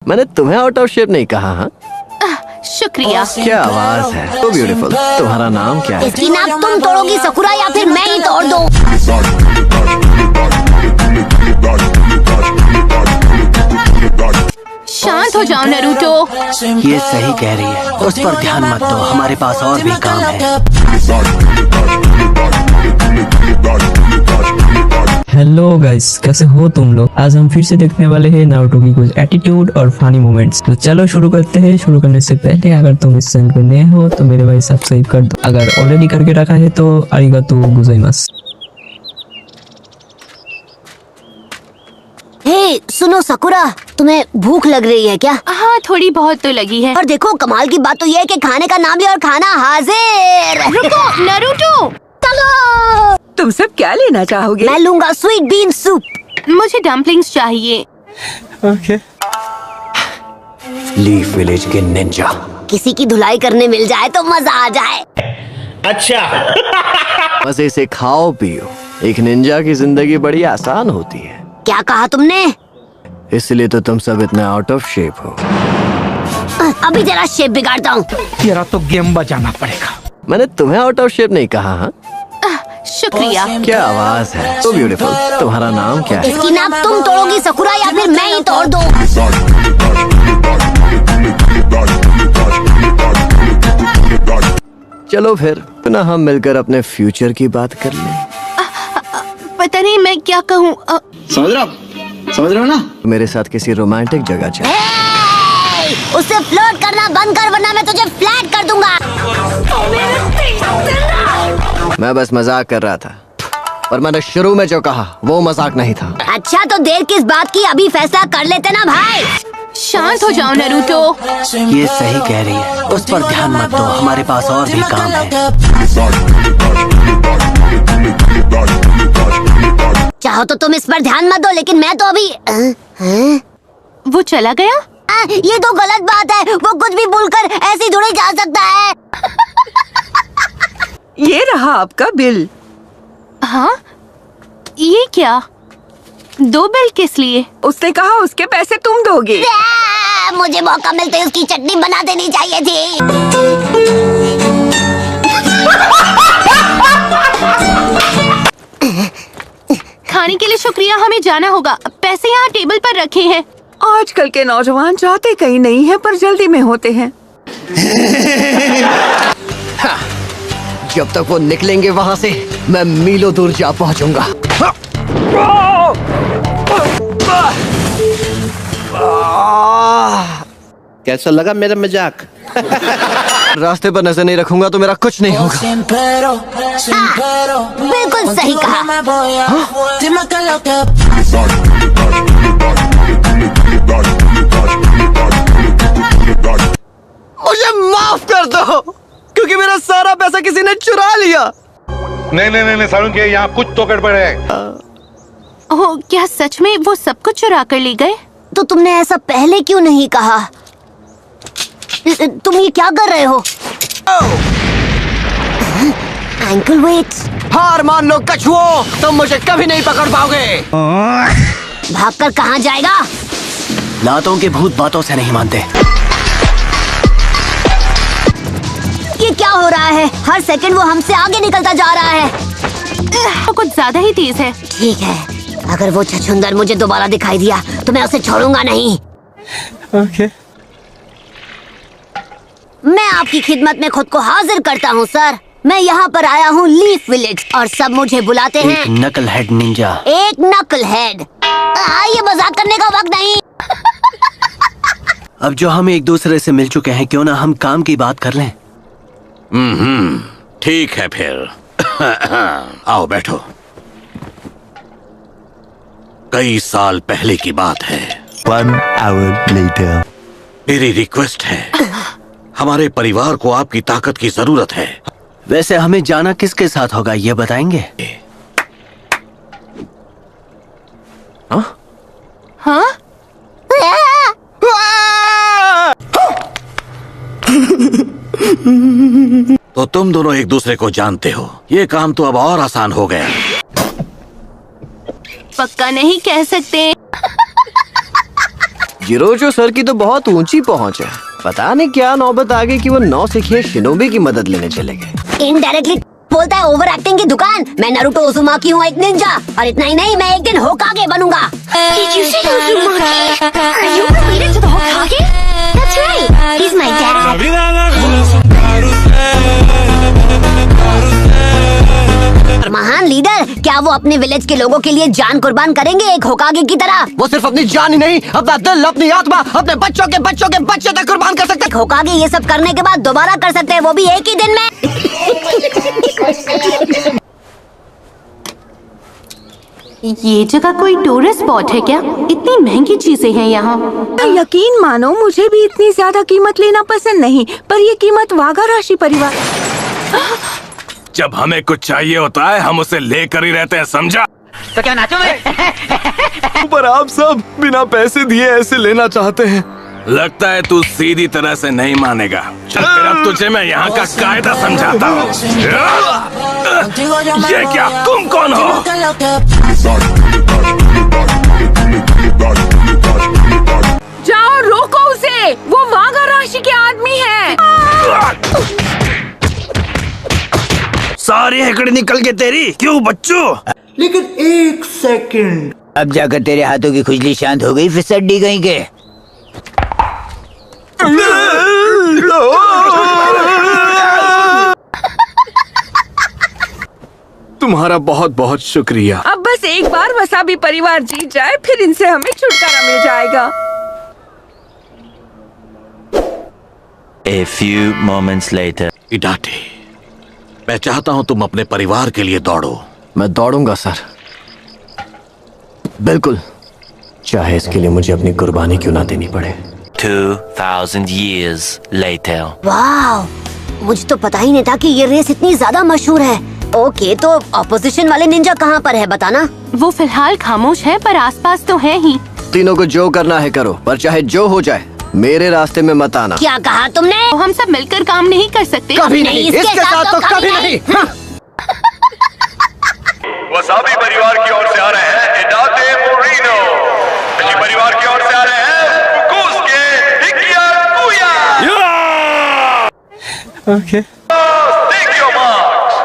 मैंने तुम्हें out of shape नहीं कहा। हाँ, शुक्रिया। क्या आवाज है, तो ब्यूटीफुल। तुम्हारा नाम क्या है? इसकी नाक तुम तोड़ोगी सकुरा या फिर मैं ही तोड़ दूं? शांत हो जाओ नरूटो। ये सही कह रही है, उस पर ध्यान मत दो, हमारे पास और भी काम है। हेलो गाइस, कैसे हो तुम लोग? आज हम फिर से देखने वाले हैं नारुतो की कुछ एटीट्यूड और फनी मोमेंट्स। तो चलो शुरू करते हैं। शुरू करने से पहले अगर तुम इस चैनल पे नए हो तो मेरे भाई सब्सक्राइब कर दो, अगर ऑलरेडी करके रखा है तो आरिगातो गोजाइमासु। हे सुनो सकुरा, तुम्हें भूख लग रही है क्या? हाँ, थोड़ी बहुत तो लगी है। और देखो कमाल की बात तो ये है कि खाने का नाम लिया और खाना हाजिर। रुको नरूटो, चलो। तुम सब क्या लेना चाहोगे? मैं लूंगा स्वीट बीन सूप। मुझे डम्पलिंग्स चाहिए। लीफ विलेज के निंजा। किसी की धुलाई करने मिल जाए तो मजा आ जाए। मजे से खाओ पियो। एक निंजा की जिंदगी बड़ी आसान होती है। क्या कहा तुमने? इसलिए तो तुम सब इतने आउट ऑफ शेप हो। अभी जरा शेप बिगाड़ता हूँ। तेरा तो गेम बजाना पड़ेगा। मैंने तुम्हें आउट ऑफ शेप नहीं कहा। हाँ, शुक्रिया। क्या आवाज है, तो ब्यूटीफुल। तुम्हारा नाम क्या है? इसकी नाक तुम तोड़ोगी सकुरा या फिर मैं ही तोड़ दूं? चलो फिर ना हम मिलकर अपने फ्यूचर की बात कर लें। पता नहीं मैं क्या कहूँ। समझ रहे हो ना? मेरे साथ किसी रोमांटिक जगह चल। उससे फ्लर्ट करना बंद कर वरना मैं तुझे फ्लैट कर दूंगा। मैं बस मजाक कर रहा था, पर मैंने शुरू में जो कहा वो मजाक नहीं था। अच्छा तो देर किस बात की, अभी फैसला कर लेते ना भाई। शांत हो जाओ नरूटो। ये सही कह रही है, उस पर ध्यान मत दो, हमारे पास और भी काम है। चाहो तो तुम इस पर ध्यान मत दो, लेकिन मैं तो अभी वो चला गया। ये तो गलत बात है। वो कुछ भी भूलकर ऐसे थोड़ी जा सकता है। ये रहा आपका बिल। हाँ, ये क्या? 2 बिल किस लिए? उसने कहा उसके पैसे तुम दोगे। मुझे मौका मिलते ही उसकी चटनी बना देनी चाहिए थी। खाने के लिए शुक्रिया, हमें जाना होगा। पैसे यहाँ टेबल पर रखे हैं। आजकल के नौजवान जाते कहीं नहीं है पर जल्दी में होते हैं। जब तक वो निकलेंगे वहाँ से मैं मीलों दूर जा पहुँचूंगा। कैसा लगा मेरा मजाक? रास्ते पर नजर नहीं रखूंगा तो मेरा कुछ नहीं होगा। बिल्कुल सही कहा। मुझे माफ कर दो, क्योंकि मेरा सारा पैसा किसी ने चुरा लिया। नहीं सारुण के यहाँ कुछ तो गड़बड़ है। ओह, क्या सच में वो सब कुछ चुरा कर ले गए? तो तुमने ऐसा पहले क्यों नहीं कहा? तुम ये क्या कर रहे हो? Ankle weights. हार मान लो कछुओं, तुम मुझे कभी नहीं पकड़ पाओगे। भागकर कहाँ जाएगा? लातों के भूत बातों से नहीं मानते। ये क्या हो रहा है? हर सेकंड वो हमसे आगे निकलता जा रहा है। वो कुछ ज्यादा ही तेज है। ठीक है, अगर वो छछूंदर मुझे दोबारा दिखाई दिया तो मैं उसे छोड़ूंगा नहीं। मैं आपकी खिदमत में खुद को हाजिर करता हूँ सर। मैं यहाँ पर आया हूँ लीफ विलेज और सब मुझे बुलाते हैं एक नकल हेड निंजा। एक नकल हेड। ये मजाक करने का वक्त नहीं। अब जो हम एक दूसरे से मिल चुके हैं, क्यों ना हम काम की बात कर लें। ठीक है फिर। आओ बैठो। कई साल पहले की बात है। 1 hour later. मेरी रिक्वेस्ट है, हमारे परिवार को आपकी ताकत की जरूरत है। वैसे हमें जाना किसके साथ होगा, ये बताएंगे? हाँ? तो तुम दोनों एक दूसरे को जानते हो, ये काम तो अब और आसान हो गया। पक्का नहीं कह सकते। जिरोचो सर की तो बहुत ऊंची पहुंच है। पता नहीं क्या नौबत आ गई कि वो 9 सीखे शिनोबी की मदद लेने चले गए। इनडायरेक्टली बोलता है ओवर एक्टिंग की दुकान। मैं नारुतो उजुमाकी हूँ, एक निंजा। और इतना ही नहीं, मैं एक दिन होकागे बनूंगा। Did you say Uzumaki? Are you related to the Hokage? That's right. He's my dad. महान लीडर, क्या वो अपने विलेज के लोगों के लिए जान कुर्बान करेंगे एक होकागे की तरह? वो सिर्फ अपनी जान ही नहीं, अपना दिल, अपनी आत्मा, अपने बच्चों के बच्चे तक कुर्बान कर सकते। एक होकागे ये सब करने के बाद दोबारा कर सकते हैं, वो भी एक ही दिन में। ये जगह कोई टूरिस्ट स्पॉट है क्या? इतनी महंगी चीजें हैं यहाँ। यकीन मानो मुझे भी इतनी ज्यादा कीमत लेना पसंद नहीं, पर ये कीमत वाघा राशि परिवार। जब हमें कुछ चाहिए होता है हम उसे लेकर ही रहते हैं, समझा? तो क्या नाचो मैं? पर आप सब बिना पैसे दिए ऐसे लेना चाहते हैं। लगता है तू सीधी तरह से नहीं मानेगा। चल फिर अब तुझे मैं यहाँ का कायदा समझाता हूँ। ये क्या, तुम कौन हो? जाओ, रोको उसे, वो वाघा राशि के आदमी है। सारी हेकड़ी निकल के तेरी, क्यों बच्चों? लेकिन एक सेकंड, अब जाकर तेरे हाथों की खुजली शांत हो गई, फिसड्डी गई के? तुम्हारा बहुत बहुत शुक्रिया। अब बस एक बार वसाबी परिवार जीत जाए, फिर इनसे हमें छुटकारा मिल जाएगा। A few moments later. इडाटे, मैं चाहता हूँ तुम अपने परिवार के लिए दौड़ो। मैं दौड़ूंगा सर, बिल्कुल, चाहे इसके लिए मुझे अपनी कुर्बानी क्यों ना देनी पड़े। 2000 years later. वाह, मुझे तो पता ही नहीं था कि ये रेस इतनी ज्यादा मशहूर है। ओके, तो ऑपोजिशन वाले निंजा कहाँ पर है, बताना। वो फिलहाल खामोश है, पर आसपास तो है ही। तीनों को जो करना है करो, पर चाहे जो हो जाए मेरे रास्ते में मत आना। क्या कहा तुमने? तो हम सब मिलकर काम नहीं कर सकते। कभी नहीं, इसके साथ तो कभी नहीं। वसाबी परिवार की ओर से आ रहे हैं इडाते मोरिनो। इसी परिवार की ओर से आ रहे हैं फुकुस के हिकिया कुया। ओके। Take your marks.